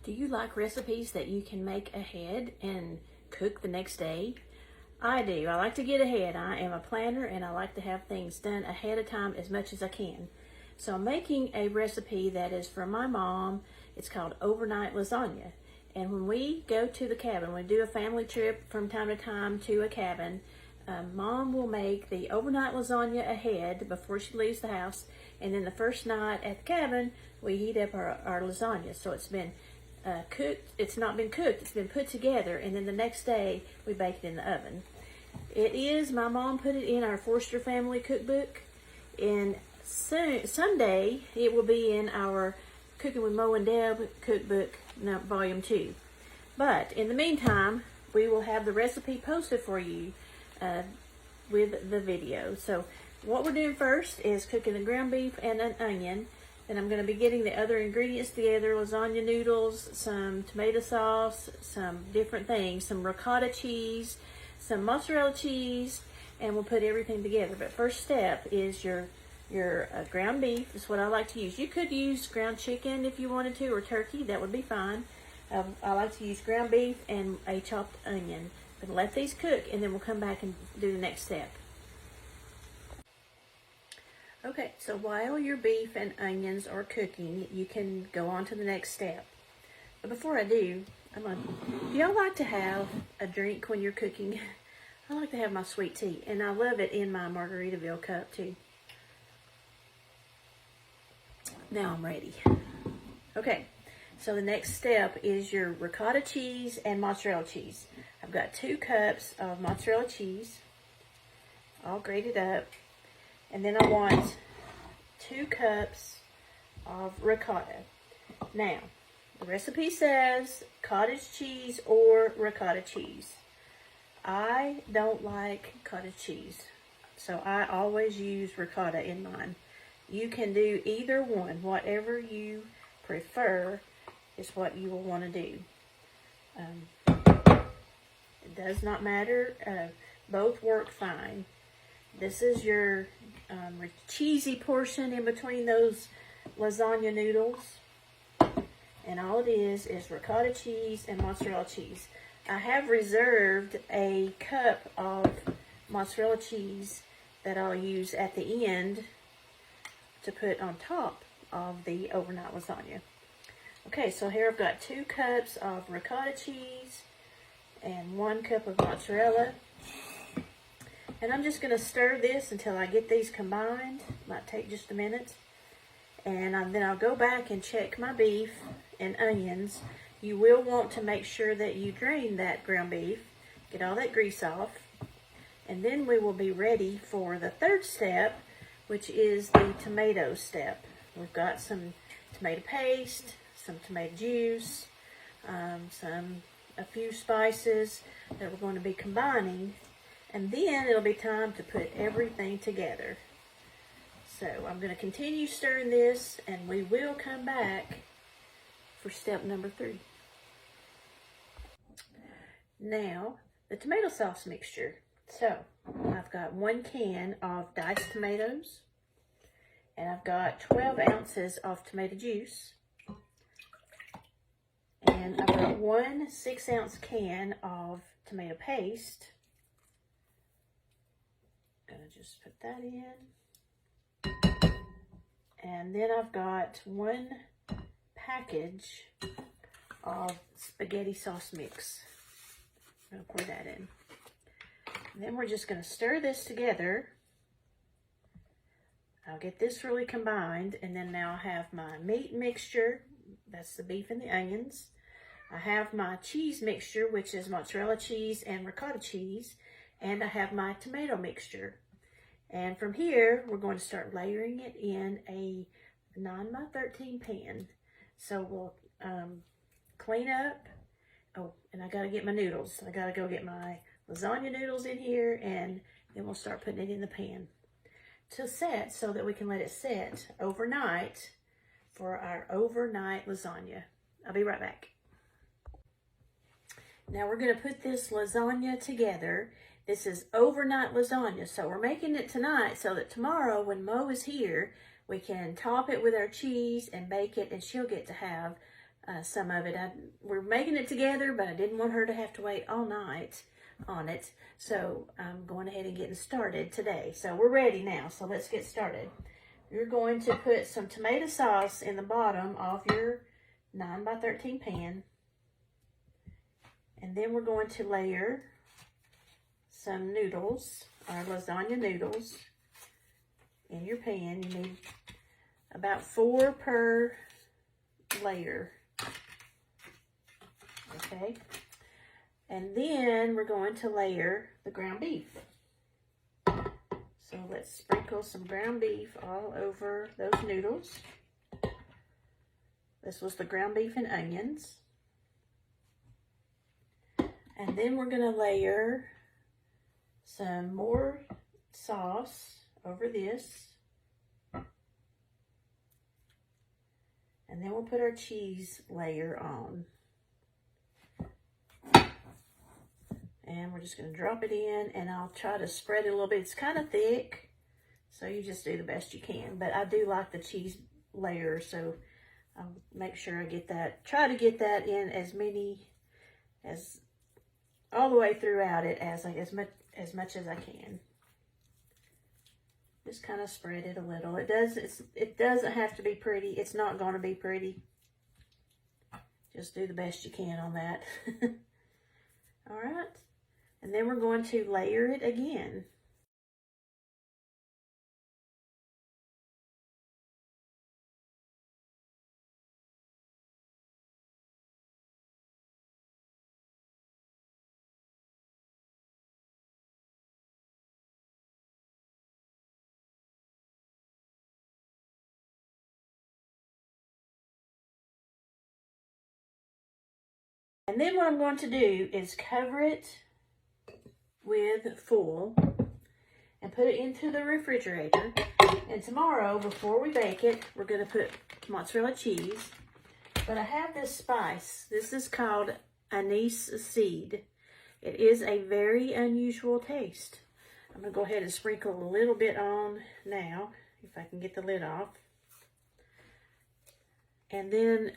Do you like recipes that you can make ahead and cook the next day? I do. I like to get ahead. I am a planner and I like to have things done ahead of time as much as I can. So I'm making a recipe that is from my mom. It's called overnight lasagna. And when we go to the cabin, we do a family trip from time to time to a cabin, Mom will make the overnight lasagna ahead before she leaves the house. And then the first night at the cabin, we heat up our lasagna. So it's been cooked. It's not been cooked. It's been put together. And then the next day, we bake it in the oven. It is, my mom put it in our Forster family cookbook. And someday, it will be in our Cooking with Mo and Deb cookbook, volume 2. But in the meantime, we will have the recipe posted for you with the video. So what we're doing first is cooking the ground beef and an onion. Then I'm going to be getting the other ingredients together: lasagna noodles, some tomato sauce, some different things, some ricotta cheese, some mozzarella cheese, and we'll put everything together. But first step is your ground beef. Is what I like to use. You could use ground chicken if you wanted to, or turkey. That would be fine. I like to use ground beef and a chopped onion. But let these cook, and then we'll come back and do the next step. Okay, so while your beef and onions are cooking, you can go on to the next step. But before I do, do y'all like to have a drink when you're cooking? I like to have my sweet tea, and I love it in my Margaritaville cup too. Now I'm ready. Okay, so the next step is your ricotta cheese and mozzarella cheese. I've got 2 cups of mozzarella cheese, all grated up. And then I want 2 cups of ricotta. Now, the recipe says cottage cheese or ricotta cheese. I don't like cottage cheese, so I always use ricotta in mine. You can do either one. Whatever you prefer is what you will want to do. It does not matter. Both work fine. This is your cheesy portion in between those lasagna noodles. And all it is ricotta cheese and mozzarella cheese. I have reserved a cup of mozzarella cheese that I'll use at the end to put on top of the overnight lasagna. Okay, so here I've got 2 cups of ricotta cheese and 1 cup of mozzarella. And I'm just going to stir this until I get these combined. Might take just a minute. And then I'll go back and check my beef and onions. You will want to make sure that you drain that ground beef. Get all that grease off. And then we will be ready for the third step, which is the tomato step. We've got some tomato paste, some tomato juice, a few spices that we're going to be combining. And then it'll be time to put everything together. So I'm going to continue stirring this, and we will come back for step number 3. Now, the tomato sauce mixture. So I've got 1 can of diced tomatoes, and I've got 12 ounces of tomato juice, and I've got 1 6-ounce can of tomato paste. Gonna just put that in. And then I've got 1 package of spaghetti sauce mix. I'm gonna pour that in. And then we're just gonna stir this together. I'll get this really combined, and then now I have my meat mixture. That's the beef and the onions. I have my cheese mixture, which is mozzarella cheese and ricotta cheese. And I have my tomato mixture. And from here, we're going to start layering it in a 9x13 pan. So we'll clean up. Oh, and I got to get my noodles. I got to go get my lasagna noodles in here, and then we'll start putting it in the pan to set so that we can let it set overnight for our overnight lasagna. I'll be right back. Now we're going to put this lasagna together. This is overnight lasagna, so we're making it tonight so that tomorrow when Mo is here, we can top it with our cheese and bake it, and she'll get to have some of it. We're making it together, but I didn't want her to have to wait all night on it. So I'm going ahead and getting started today. So we're ready now. So let's get started. You're going to put some tomato sauce in the bottom of your 9 by 13 pan. And then we're going to layer some noodles, our lasagna noodles, in your pan. You need about 4 per layer. Okay. And then we're going to layer the ground beef. So let's sprinkle some ground beef all over those noodles. This was the ground beef and onions. And then we're going to layer some more sauce over this. And then we'll put our cheese layer on. And we're just going to drop it in, and I'll try to spread it a little bit. It's kind of thick, so you just do the best you can. But I do like the cheese layer, so I'll make sure I get that. Try to get that in as all the way throughout it as much as I can. Just kind of spread it a little. It doesn't have to be pretty. It's not going to be pretty. Just do the best you can on that. All right. And then we're going to layer it again. And then what I'm going to do is cover it with foil and put it into the refrigerator. And tomorrow, before we bake it, we're going to put mozzarella cheese. But I have this spice. This is called anise seed. It is a very unusual taste. I'm going to go ahead and sprinkle a little bit on now, if I can get the lid off. And then,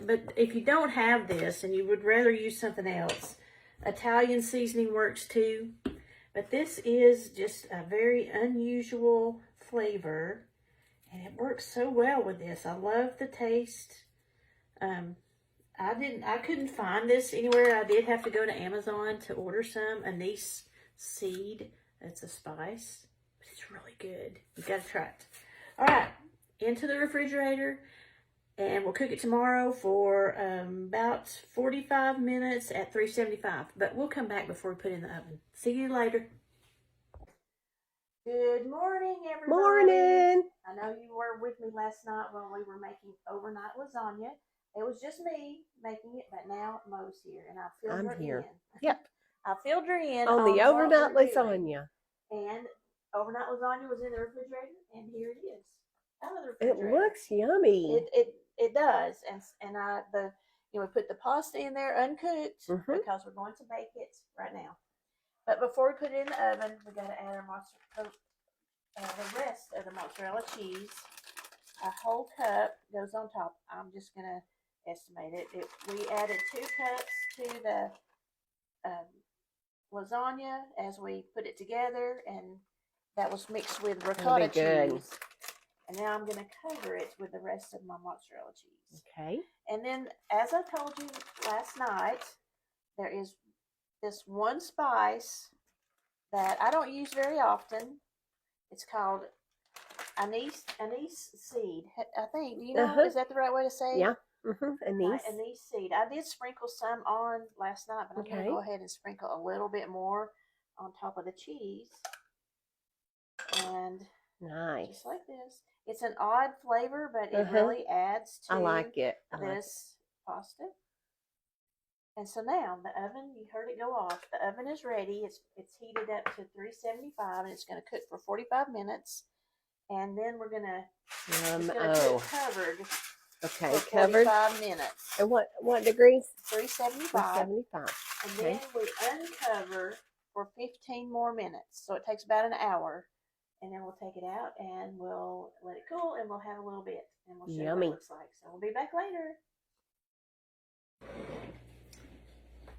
but if you don't have this and you would rather use something else, Italian seasoning works too. But this is just a very unusual flavor, and it works so well with this. I love the taste. I couldn't find this anywhere. I did have to go to Amazon to order some anise seed. It's a spice. It's really good. You gotta try it. All right, into the refrigerator. And we'll cook it tomorrow for about 45 minutes at 375. But we'll come back before we put it in the oven. See you later. Good morning, everybody. Morning. I know you were with me last night when we were making overnight lasagna. It was just me making it, but now Mo's here, and I filled her here. in. Yep. I filled her in On the overnight lasagna. And overnight lasagna was in the refrigerator, and here it is. Out of the It refrigerator. looks yummy. It does, and we put the pasta in there uncooked because we're going to bake it right now. But before we put it in the oven, we got to add the rest of the mozzarella cheese. A whole cup goes on top. I'm just gonna estimate it. We added 2 cups to the lasagna as we put it together, and that was mixed with ricotta cheese. And now I'm going to cover it with the rest of my mozzarella cheese. Okay. And then, as I told you last night, there is this one spice that I don't use very often. It's called anise seed. I think, do you know, is that the right way to say it? Yeah. Anise. Right, anise seed. I did sprinkle some on last night, but I'm going to go ahead and sprinkle a little bit more on top of the cheese. And nice. Just like this. It's an odd flavor, but it really adds to I like it. this pasta. And so now the oven, you heard it go off. The oven is ready. It's heated up to 375, and it's going to cook for 45 minutes. And then we're going to cook covered. Okay, for covered. 45 minutes. And what degrees? 375. 375. And then we uncover for 15 more minutes. So it takes about an hour. And then we'll take it out and we'll let it cool, and we'll have a little bit, and we'll show you what it looks like. So we'll be back later.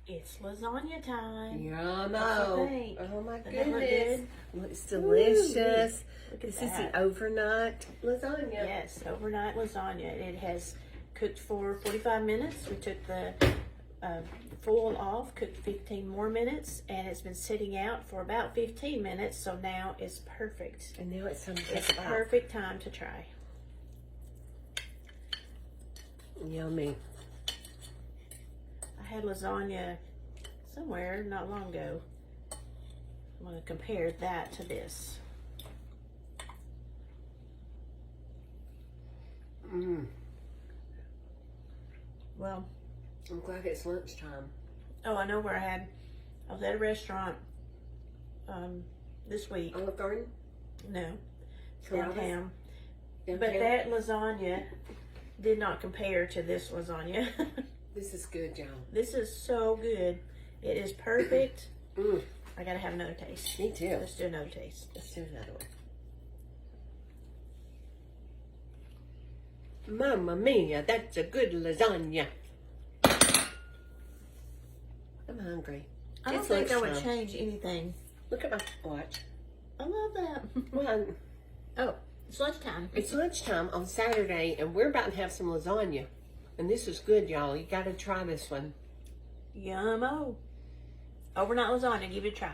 It's lasagna time. Yummo. Oh my Doesn't that look goodness. good? Looks delicious. Look at This is that. the overnight lasagna. Yes, overnight lasagna. It has cooked for 45 minutes. We took the foil off, cooked 15 more minutes, and it's been sitting out for about 15 minutes, so now it's perfect. And now it's time to It's take it out. perfect time to try. Yummy. I had lasagna somewhere not long ago. I'm going to compare that to this. Mm. Well, I'm glad it's lunchtime. oh, I know where I was at a restaurant this week. Olive Garden? No, Carrabba's? downtown. But Downtown? that lasagna did not compare to this lasagna. This is good, y'all. This is so good. It is perfect. Mm. I gotta have another taste. Me too. Let's do another taste. Let's do another one. Mamma mia, that's a good lasagna. I'm hungry. I don't It's think I would lunchtime. change anything. Look at my watch. I love that. Well, Oh, it's lunchtime. it's lunchtime on Saturday, and we're about to have some lasagna. And this is good, y'all. You got to try this one. Yummo. Overnight lasagna. Give it a try.